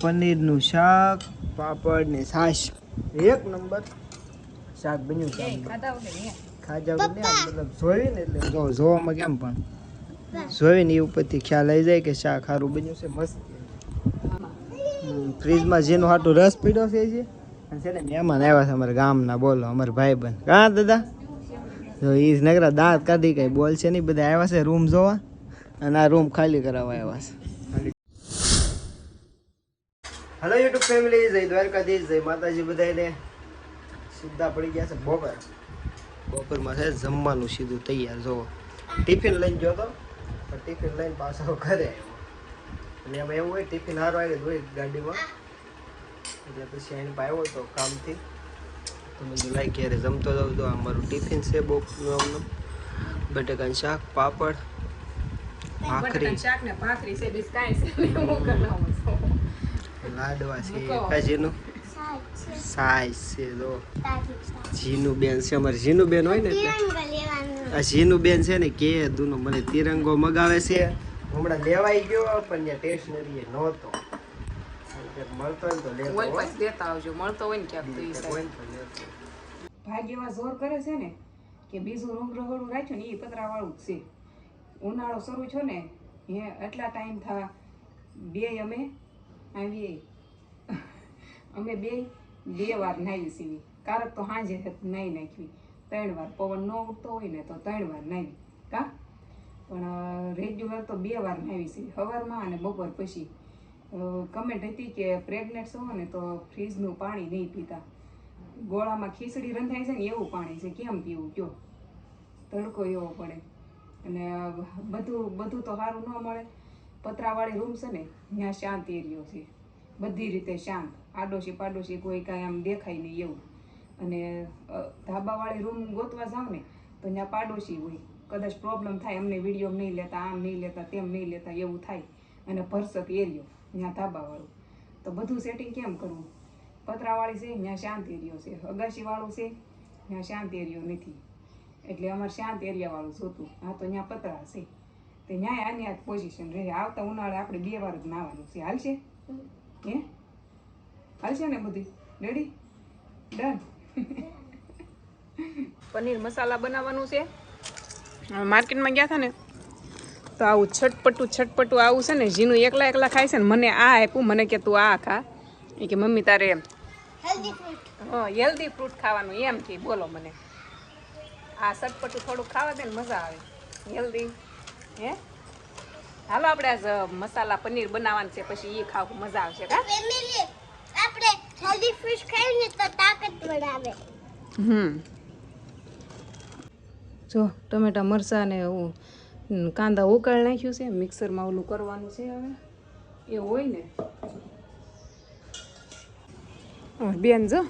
પનીરનું શાક, પાપડ ને છાશ. એક નંબર શાક બન્યું છે. ખાજા મતલબ જોઈને એટલે જોવામાં કેમ પણ જોઈને એ ઉપરથી ખ્યાલ આવી જાય કે શાક સારું બન્યું છે. મસ્ત ફ્રીજમાં જેનું હાટું રસ પીડ્યો છે અને છે ને મહેમાન આવ્યા છે અમારા ગામના. બોલો અમારા ભાઈબંધ કાં દાદા જો એ નગરા દાંત કાઢી કઈ બોલ છે નહીં. બધા આવ્યા છે રૂમ જોવા અને આ રૂમ ખાલી કરાવવા આવ્યા છે. હેલો યુટ્યુબ ફેમિલી, જય દ્વારકાધીશ, જય માતાજી. બધાને સીધા પડી ગયા છે બપોરમાં છે જમવાનું સીધું તૈયાર. જો ટિફિન લઈને ગયો તો પણ ટિફિન લઈને પાછો ઘરે આવ્યો અને એમાં એવું હોય ટિફિન હારો આવી હોય ગાડીમાં એટલે પછી એની પાસે આવ્યો તો કામથી તો મેં લાઈ ક્યારે જમતો જાઉં તો અમારું ટિફિન છે બપોરનું. આમનું બટાકાનું શાક, પાપડ, ભાખરી, લાડવા છે, કાજીનું સાઈઝ છે. જો જીનું બેન છે અમારે. જીનું બેન હોય ને આ જીનું બેન છે ને કે દુનો મને તિરંગો મગાવે છે. હમણાં લેવાઈ ગયો પણ ત્યાં સ્ટેશનરી નહોતો. મળતો હોય તો લેતા આવજો. મળતો હોય ને ક્યાંક ભાગ્ય એવા જોર કરે છે ને કે બીજું રૂમ રહોડું રાખ્યું ને એ પતરા વાળું જ છે. ઉનાળો શરૂ છો ને એટલા ટાઈમ થા બે અમે આવીએ બે વાર નાહી સીવી. કારક તો સાંજે નાહી નાખવી 3 વાર. પવન ન ઉઠતો હોય ને તો 3 વાર નાહી કા પણ રેગ્યુલર તો 2 વાર નાહી સીવી, સવારમાં અને બપોર પછી. કમેન્ટ હતી કે પ્રેગ્નેન્ટ છો ને તો ફ્રીજનું પાણી નહીં પીતા. ગોળામાં ખીચડી રંધાય છે ને એવું પાણી છે, કેમ પીવું કયો? તડકો એવો પડે અને બધું તો સારું ન મળે. પતરાવાળી રૂમ છે ને ત્યાં શાંત એરિયો છે, બધી રીતે શાંત. આડોશી પાડોશી કોઈ કાંઈ આમ દેખાય નહીં એવું. અને ધાબાવાળી રૂમ ગોતવા જાવ ને તો ત્યાં પાડોશી હોય. કદાચ પ્રોબ્લેમ થાય, અમને વિડીયો નહીં લેતા, આમ નહીં લેતા, તેમ નહીં લેતા એવું થાય. અને ભરસક એરિયો ત્યાં ધાબાવાળું તો બધું સેટિંગ કેમ કરવું? પતરાવાળી છે ત્યાં શાંત એરિયો છે, અગાશીવાળું છે ત્યાં શાંત એરિયો નથી. એટલે અમારે શાંત એરિયાવાળું જોતું. હા તો ત્યાં પતરા છે તે ન્યાય આની આ પોઝિશન રહે. આવતા ઉનાળે આપણે 2 વાર જ નાવાનું છે. હાલશે? હે હાલશે ને? બધું રેડી ડન. પનીર મસાલા બનાવવાનું છે. માર્કેટમાં ગયા હતા ને તો આવું છટપટું આવું છે ને. જીનું એકલા ખાય છે ને મને આ આપ્યું. મને કે તું આ ખા. એ કે મમ્મી તારે હેલ્ધી ફ્રૂટ ખાવાનું એમ કે. બોલો મને આ ચટપટું થોડુંક ખાવા દે ને મજા આવે. હેલ્ધી હે હાલો આપણે આજ મસાલા પનીર બનાવવાનું છે, પછી એ ખાવું મજા આવશે. કા આપણે હેલ્ધી ફ્રૂટ ખાઈએ ને તો તાકાત મળે. જો ટમેટા મરચાં ને કાંદા ઉકાળી નાખ્યું છે. મિક્સરમાં ઓલું કરવાનું છે. હવે એ હોય ને બેન જો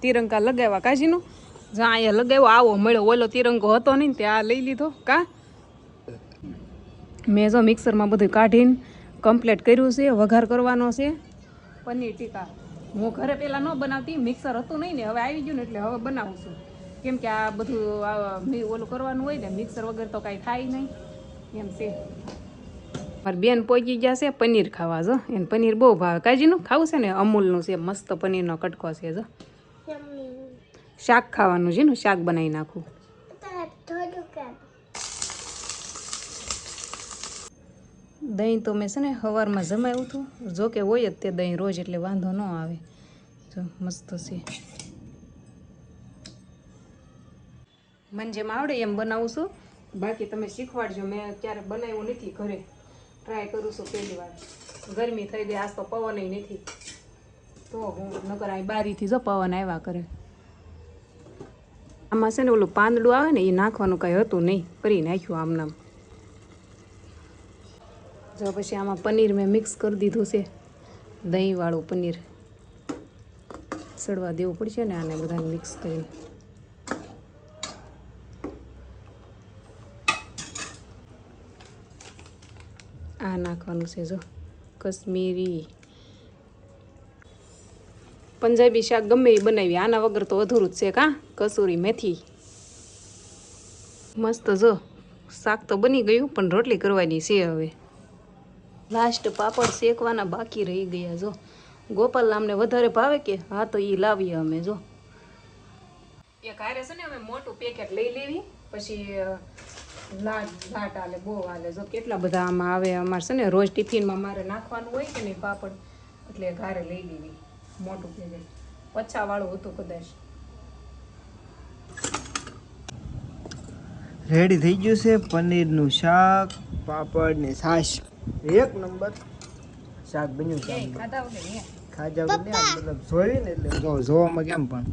તિરંગા લગાવ્યા કાજીનું. જો અહીંયા લગાવ્યો આવો મળ્યો. ઓલો તિરંગો હતો નહીં ત્યાં લઈ લીધો. કા મેં જો મિક્સરમાં બધું કાઢીને કમ્પ્લીટ કર્યું છે. વઘાર કરવાનો છે પનીર ટીકા. હું ઘરે પહેલાં ન બનાવતી, મિક્સર હતું નહીં ને હવે આવી ગયું ને એટલે હવે બનાવું છું. કેમ કે આ બધું ઓલું કરવાનું હોય ને, મિક્સર વગર તો કાંઈ થાય નહીં એમ છે. મારી બેન પહોંચી ગયા છે પનીર ખાવા. જો એને પનીર બહુ ભાવે. કાજીનું ખાવું છે ને? અમૂલનું છે, મસ્ત પનીરનો કટકો છે. જો શાક ખાવાનું છે ને, શાક બનાવી નાખું. દહીં તો મેં છે ને સવારમાં જમાવ્યું હતું. જો કે હોય જ તે દહીં રોજ એટલે વાંધો ન આવે. જો મસ્ત છે. મને જેમ આવડે એમ બનાવું છું. બાકી તમે શીખવાડજો. મેં ક્યારે બનાવ્યું નથી ઘરે. ટ્રાય કરું છું પહેલી વાર. ગરમી થઈ ગઈ આજ તો પવન નથી તો હું નકર અહીં બારીથી જો પવન આવ્યા કરે. આમાં છે ને ઓલું પાંદડું આવે ને એ નાખવાનું કાંઈ હતું નહીં, કરી નાખ્યું આમનામ. જો પછી આમાં પનીર મેં મિક્સ કરી દીધું છે. દહીંવાળું પનીર સડવા દેવું પડશે ને આને બધાને મિક્સ કરીને. આ નાખવાનું છે જો કશ્મીરી. પંજાબી શાક ગમે એ બનાવી, આના વગર તો અધૂરું જ છે. કાં કસૂરી મેથી મસ્ત. જો શાક તો બની ગયું પણ રોટલી કરવાની છે હવે. લાસ્ટ પાપડ શેકવાના બાકી રહી ગયા. જો ગોપાલ અમને વધારે ભાવે કે હા તો એ લાવીએ અમે જો એક હારે છે ને અમે મોટું પેકેટ લઈ લેવી પછી લાટ આલે બહુ આલે જો કેટલા બધા આમાં આવે અમારે છે ને રોજ ટિફિનમાં મારે નાખવાનું હોય કે નહીં પાપડ એટલે ઘરે લઈ લેવી મોટું પેકેટ પછાવાળું હતું કદાચ રેડી થઈ ગયું છે પનીરનું શાક પાપડ ને છાશ એક નંબર શાક બન્યું છે ખાધા વગર ને ખાજા વગર ને મતલબ જોઈને એટલે જો જોવામાં કેમ પણ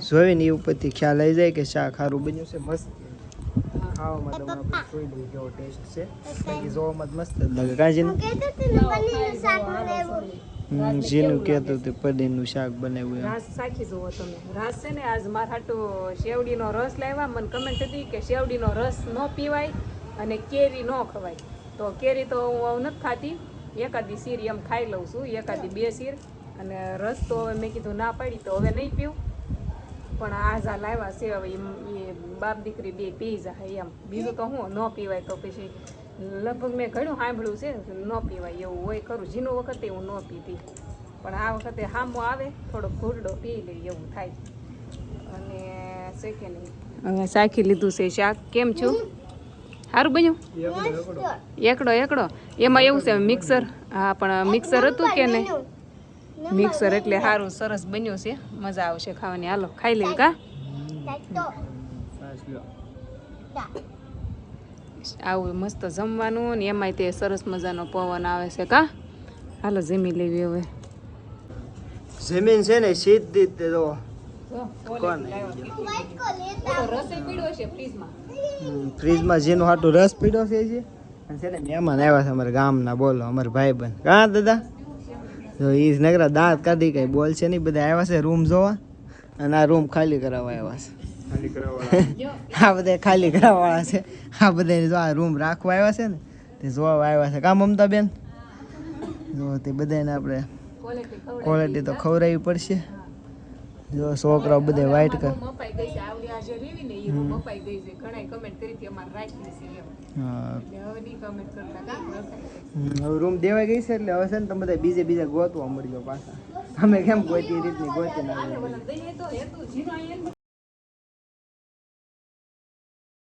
જોઈને એ ઉપરથી ખ્યાલ આવી જાય કે શાક સારું બન્યું છે મસ્ત ખાવામાં તો આપણે જોઈ લઈએ કેવો ટેસ્ટ છે બાકી જોવામાં જ મસ્ત જ લાગે કાજીનું જીનું કહેતું હતું પનીરનું શાક બનાવ્યું એમ રાસ સાખી જુઓ તમે રાસ છે ને આજ મારા હાટુ શેવડીનો રસ લાવ્યા મને કમેન્ટ હતી કે શેવડીનો રસ ન પીવાય અને કેરી ન ખવાય તો કેરી તો હું નથી ખાતી એકાદી શીર એમ ખાઈ લઉં છું એકાદી 2 શીર અને રસ તો હવે મેં કીધું ના પાડી તો હવે નહીં પીવું પણ આજ આ લાવ્યા છે હવે એ બાપ દીકરી બે પી જાય એમ બીજું તો હું ન પીવાય તો પછી લગભગ મેં ઘણું સાંભળ્યું છે ન પીવાય એવું હોય ખરું જીનું વખતે હું ન પીતી પણ આ વખતે હામો આવે થોડો ઘૂરડો પી લઈ એવું થાય અને છે કે નહીં હવે સાખી લીધું છે શાક કેમ છું સારું બન્યું એકડો એમાં એવું છે મિક્સર હા પણ મિક્સર હતું કે નહીં મિક્સર એટલે સારું સરસ બન્યું છે મજા આવશે ખાવાની હાલો ખાઈ લેવી કા આવું મસ્ત જમવાનું ને એમાંય તે સરસ મજાનો પવન આવે છે કા હાલો જમી લેવી હવે જમીન છે ને સીધી તે જો ફ્રીજમાં જેનું હાટું રસ પીડ્યો છે અને છે ને મહેમાન આવ્યા છે અમારા ગામના બોલો અમારા ભાઈબંધ કાં દાદા તો એ નગરા દાંત કાઢી કઈ બોલ છે નહીં બધા આવ્યા છે રૂમ જોવા અને આ રૂમ ખાલી કરાવવા આવ્યા છે આ બધા ખાલી કરાવવાળા છે આ બધા જો આ રૂમ રાખવા આવ્યા છે ને તે જોવા આવ્યા છે કાં મમતા બેન જો તે બધાને આપણે ક્વોલિટી તો ખવડાવવી પડશે જો છોકરાઓ બધે વાઈટ કર મપાઈ ગઈ છે આવડી આજે રીવી ને એ મપાઈ ગઈ છે ઘણાય કમેન્ટ કરી હતી અમાર રાખી છે એમ હા એટલે હવે ની કમેન્ટ કરતા કા હવે રૂમ દેવાઈ ગઈ છે એટલે હવે છે ને તમે બધા બીજા ગોતવા મળજો પાછા તમે કેમ ગોતી રીતની ગોતી ના દઈએ તો હેતુ જીનો આયન